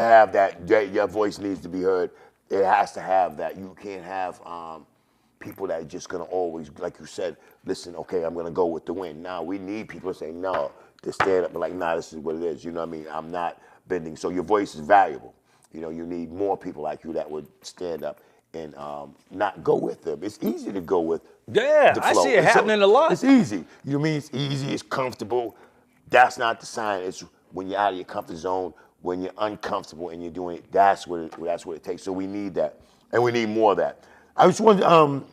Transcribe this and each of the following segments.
have that your voice needs to be heard. It has to have that. You can't have people that are just gonna always, like you said, listen, okay, I'm gonna go with the win. Now we need people to say no, to stand up and like, nah, this is what it is. You know what I mean? I'm not bending. So your voice is valuable. You know, you need more people like you that would stand up and not go with them. It's easy to go with Yeah, the I flow. see it happening a lot. It's easy. You know what I mean? It's easy, it's comfortable. That's not the sign. It's when you're out of your comfort zone, when you're uncomfortable and you're doing it, that's what it takes. So we need that. And we need more of that. I just wanted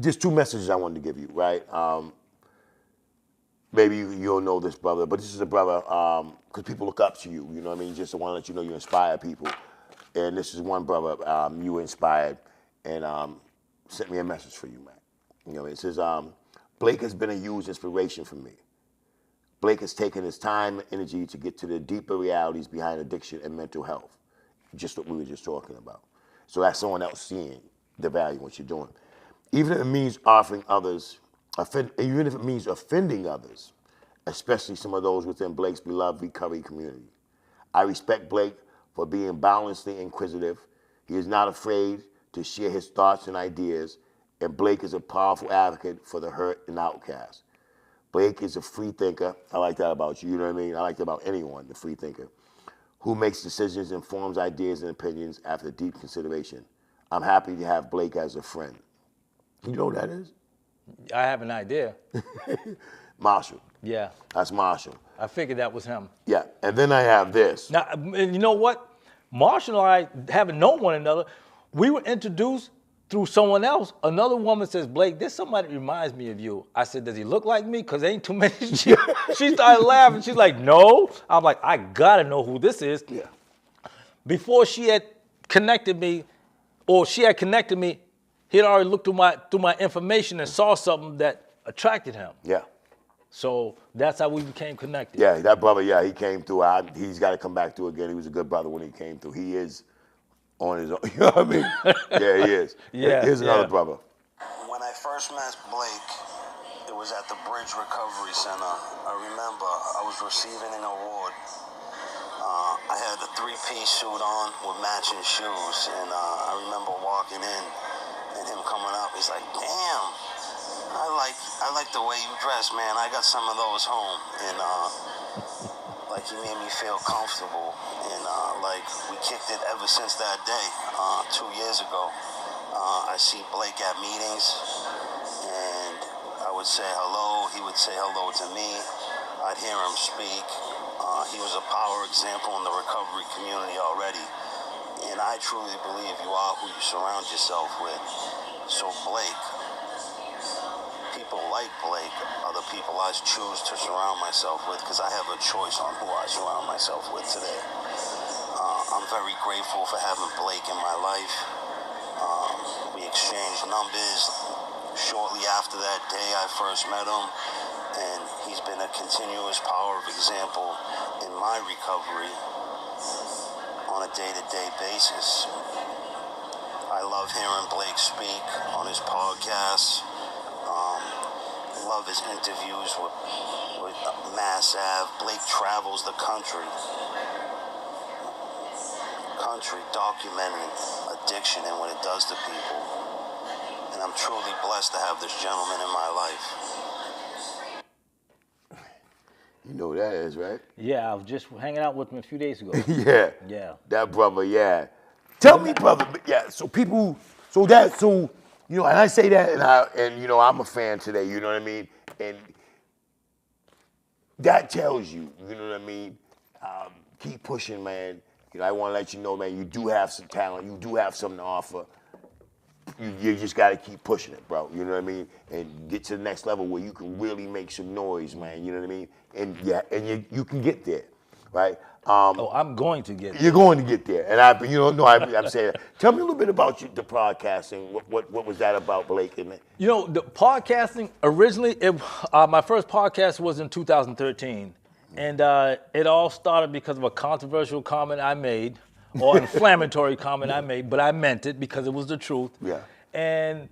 just two messages I wanted to give you, right? Maybe you don't know this brother, but this is a brother, because people look up to you, you know what I mean? Just want to let you know you inspire people. And this is one brother you inspired and sent me a message for you, man. You know, it says, Blake has been a huge inspiration for me. Blake has taken his time and energy to get to the deeper realities behind addiction and mental health, just what we were just talking about. So that's someone else seeing the value in what you're doing. Even if it means even if it means offending others, especially some of those within Blake's beloved recovery community. I respect Blake for being balancedly inquisitive. He is not afraid to share his thoughts and ideas, and Blake is a powerful advocate for the hurt and outcast. Blake is a free thinker. I like that about you, you know what I mean? I like that about anyone, the free thinker, who makes decisions and forms ideas and opinions after deep consideration. I'm happy to have Blake as a friend. You know who that is? I have an idea. Marshall. Yeah. That's Marshall. I figured that was him. Yeah, and then I have this. Now, and you know what? Marshall and I haven't known one another. We were introduced through someone else. Another woman says, Blake, there's somebody that reminds me of you. I said, does he look like me? Because there ain't too many. She started laughing. She's like, no. I'm like, I got to know who this is. Yeah. Before she had connected me, he had already looked through my information and saw something that attracted him. Yeah. So that's how we became connected. Yeah, that brother, yeah, he came through. He's got to come back through again. He was a good brother when he came through. He is on his own. You know what I mean? Yeah, he is. Yeah. Here's another brother. When I first met Blake, it was at the Bridge Recovery Center. I remember I was receiving an award. I had a three-piece suit on with matching shoes, and I remember walking in and him coming up. He's like, damn, I like the way you dress, man. I got some of those home. And like he made me feel comfortable. And like we kicked it ever since that day, 2 years ago. I see Blake at meetings, and I would say hello. He would say hello to me. I'd hear him speak. He was a power example in the recovery community already. And I truly believe you are who you surround yourself with. So Blake, people like Blake are the people I choose to surround myself with, because I have a choice on who I surround myself with today. I'm very grateful for having Blake in my life. We exchanged numbers shortly after that day I first met him, and he's been a continuous power of example in my recovery on a day-to-day basis. I love hearing Blake speak on his podcasts. Love his interviews with Mass Ave. Blake travels the country documenting addiction and what it does to people. And I'm truly blessed to have this gentleman in my life. You know who that is, right? Yeah, I was just hanging out with him a few days ago. Yeah. Yeah. That brother, yeah. Tell me, brother, yeah, you know, and I say that, and you know, I'm a fan today, you know what I mean? And that tells you, you know what I mean? Keep pushing, man. You know, I want to let you know, man, you do have some talent. You do have something to offer. You just got to keep pushing it, bro. You know what I mean? And get to the next level where you can really make some noise, man. You know what I mean? And yeah, and you can get there, right? I'm going to get there. You're going to get there, and I'm saying that. Tell me a little bit about the podcasting. What was that about, Blake? You know, the podcasting originally, my first podcast was in 2013, and it all started because of a controversial comment I made, or inflammatory comment I made, but I meant it because it was the truth. Yeah. And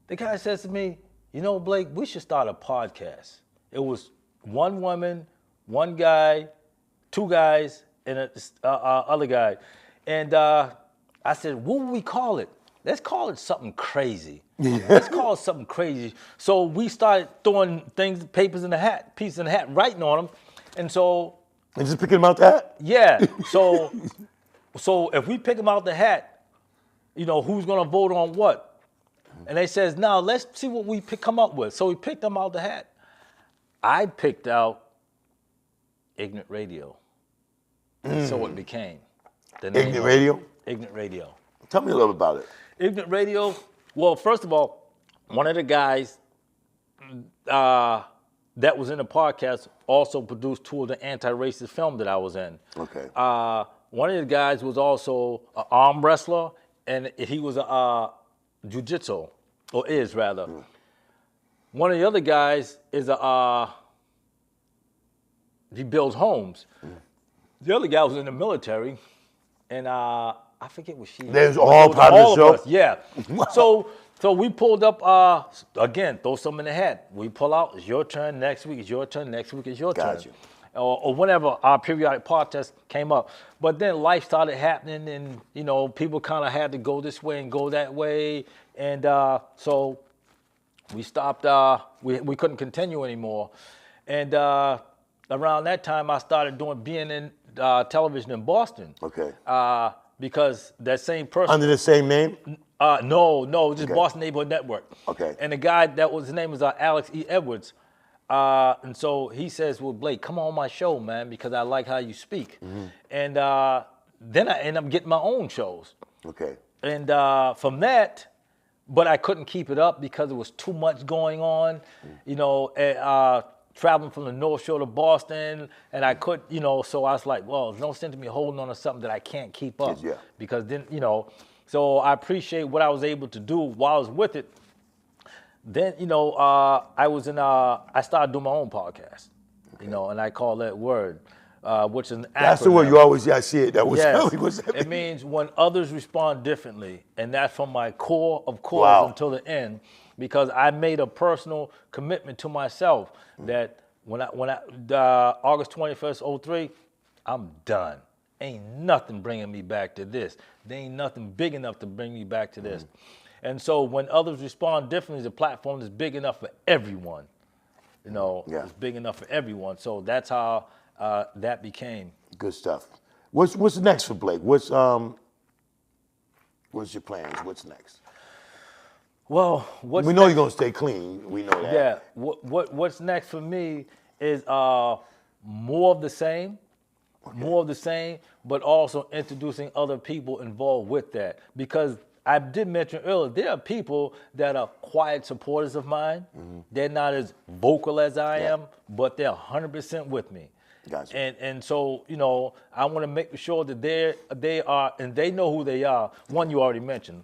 the guy says to me, you know, Blake, we should start a podcast. It was one woman, one guy, two guys, and other guy. And I said, what would we call it? Let's call it something crazy. Let's call it something crazy. So we started throwing things, papers in the hat, pieces in the hat, writing on them. And so. And just picking them out the hat? Yeah. So if we pick them out the hat, you know, who's going to vote on what? And they says, now let's see what we come up with. So we picked them out the hat. I picked out Ignorant Radio. So it became. The name Ignorant Radio? Ignorant Radio. Tell me a little bit about it. Ignorant Radio, well, first of all, one of the guys that was in the podcast also produced 2 of the anti-racist film that I was in. Okay. One of the guys was also an arm wrestler, and he was a jiu-jitsu, or is rather. One of the other guys is he builds homes. The other guy was in the military, and I forget what she. There's all part of the show? Us, yeah. So we pulled up, again, throw some in the hat. We pull out, it's your turn, next week it's your turn, next week it's your turn. Gotcha. Or whenever our periodic podcast came up. But then life started happening, and, you know, people kind of had to go this way and go that way. And so we stopped, we couldn't continue anymore. And around that time, I started being in television in Boston. Okay. Because that same person. Under the same name? No, just Okay. Boston Neighborhood Network. Okay. And the guy his name was Alex E. Edwards. And so he says, well, Blake, come on my show, man, because I like how you speak. And then I end up getting my own shows. Okay. And from that, but I couldn't keep it up because there was too much going on, you know, traveling from the North Shore to Boston, and I could, you know, so I was like, well, there's no sense to me holding on to something that I can't keep up. Yeah. Because then, you know, so I appreciate what I was able to do while I was with it. Then, you know, I started doing my own podcast, you know, and I call that Word, which is an acronym. That's the word you always, I see it. That was, Yes. what's that It mean? means when others respond differently, and that's from my core of cores Wow. until the end, because I made a personal commitment to myself that when August 21st, 03, I'm done. Ain't nothing bringing me back to this. There ain't nothing big enough to bring me back to this. And so when others respond differently, the platform is big enough for everyone. You know, Yeah. it's big enough for everyone. So that's how that became. Good stuff. What's next for Blake? What's your plans? What's next? Well, We know you're gonna stay clean. We know that. Yeah, what's next for me is more of the same, but also introducing other people involved with that. Because I did mention earlier, there are people that are quiet supporters of mine. They're not as vocal as I am, but they're 100% with me. Gotcha. And so, you know, I want to make sure that they are, and they know who they are. One you already mentioned.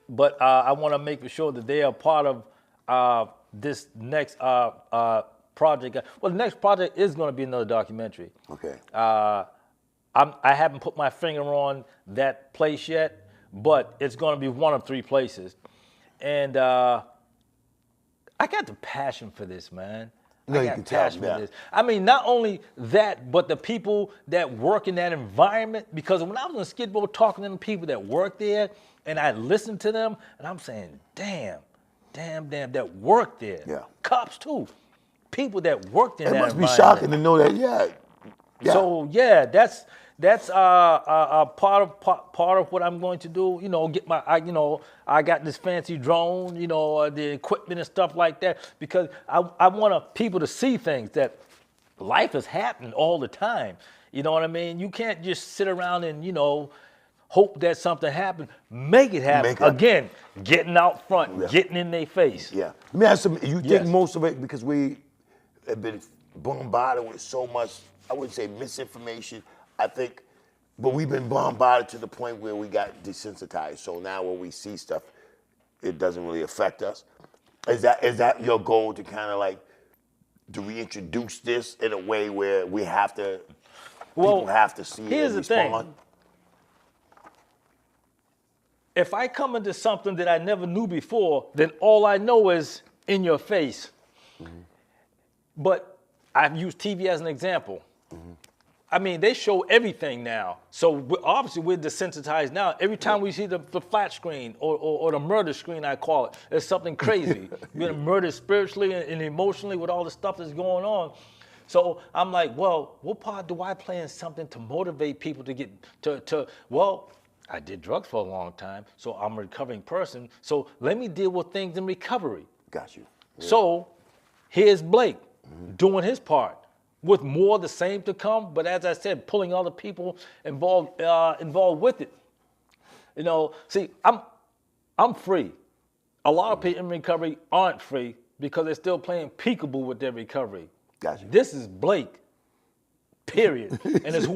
But I want to make sure that they are part of this next project. Well, the next project is going to be another documentary. Okay. I haven't put my finger on that place yet, but it's going to be one of 3 places. And I got the passion for this, man. No, I you got can tell, passion yeah. for this. I mean, not only that, but the people that work in that environment. Because when I was in Skid Row talking to the people that work there, and I listened to them, and I'm saying, damn, that work there. Yeah. Cops too. People that worked in It that must be environment. shocking to know that. Yeah. So yeah, that's part of what I'm going to do. You know, get I got this fancy drone. You know, the equipment and stuff like that, because I want people to see things that life is happening all the time. You know what I mean? You can't just sit around and, you know, hope that something happens. Make it happen. Make it happen. Again, getting out front, getting in their face. Yeah. Let me ask you, you think Yes. most of it, because we have been bombarded with so much, I wouldn't say misinformation, I think, but we've been bombarded to the point where we got desensitized. So now when we see stuff, it doesn't really affect us. Is that your goal, to kind of like, to reintroduce this in a way where we have to, people have to see it here's and the thing. respond? If I come into something that I never knew before, then all I know is in your face. But I've used TV as an example. I mean, they show everything now. So obviously we're desensitized now. Every time we see the flat screen or the murder screen, I call it, it's something crazy. You're getting murdered spiritually and emotionally with all the stuff that's going on. So I'm like, well, what part do I play in something to motivate people to get well, I did drugs for a long time, so I'm a recovering person. So let me deal with things in recovery. Got you. Yeah. So here's Blake doing his part with more of the same to come. But as I said, pulling other people involved with it. You know, see, I'm free. A lot of people in recovery aren't free because they're still playing peekaboo with their recovery. Gotcha. This is Blake. Period. And it's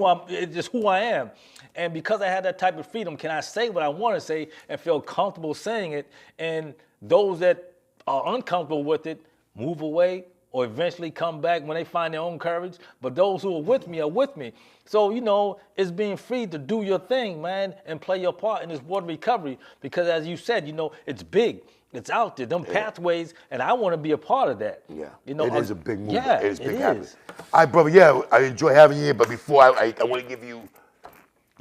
just who I am. And because I had that type of freedom, can I say what I want to say and feel comfortable saying it? And those that are uncomfortable with it move away or eventually come back when they find their own courage. But those who are with me are with me. So, you know, it's being free to do your thing, man, and play your part in this world of recovery. Because as you said, you know, it's big. It's out there, them pathways, and I want to be a part of that. Yeah, you know, it is a big movement. Yeah, it is big it happening. is. All right, brother. Yeah, I enjoy having you here. But before I want to give you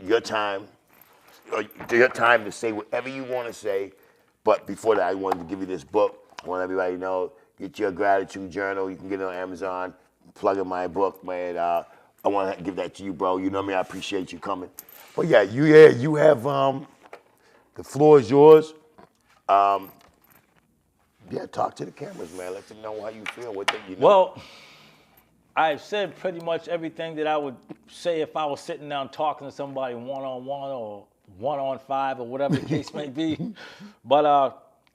your time to say whatever you want to say. But before that, I wanted to give you this book. I want everybody to know. Get your gratitude journal. You can get it on Amazon. Plug in my book, man. I want to give that to you, bro. You know what I mean? I appreciate you coming. But yeah, you have the floor is yours. Yeah, talk to the cameras, man. Let them know how you feel. What they, you know. Well, I've said pretty much everything that I would say if I was sitting down talking to somebody one-on-one or one-on-5 or whatever the case may be. But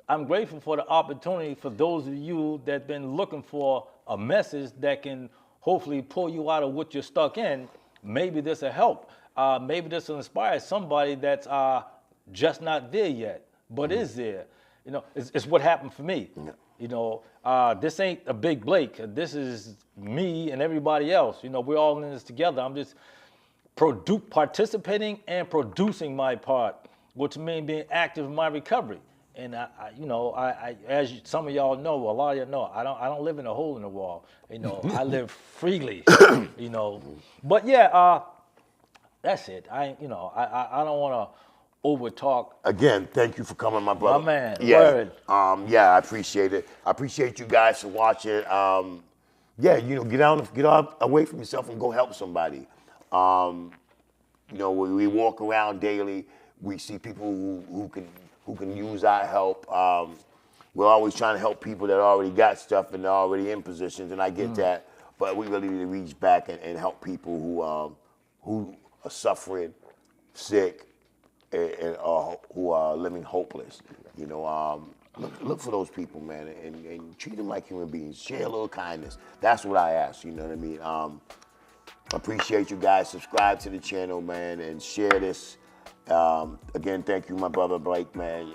I'm grateful for the opportunity for those of you that have been looking for a message that can hopefully pull you out of what you're stuck in. Maybe this will help. Maybe this will inspire somebody that's just not there yet, but is there. You know, it's what happened for me. Yeah. You know, this ain't a big Blake. This is me and everybody else. You know, we're all in this together. I'm just participating and producing my part, which means being active in my recovery. And I as some of y'all know, a lot of y'all know, I don't live in a hole in the wall. You know, I live freely. You know, but yeah, that's it. I don't want to over talk. Again, thank you for coming, my brother. My man, yeah. word. Yeah, I appreciate it. I appreciate you guys for watching. Yeah, you know, get out away from yourself and go help somebody. You know, we walk around daily. We see people who can use our help. We're always trying to help people that already got stuff and they're already in positions, and I get that. But we really need to reach back and help people who are suffering, sick, and who are living hopeless. You know, look for those people, man, and treat them like human beings. Share a little kindness. That's what I ask. You know what I mean? Appreciate you guys. Subscribe to the channel, man, and share this. Again, thank you, my brother Blake, man.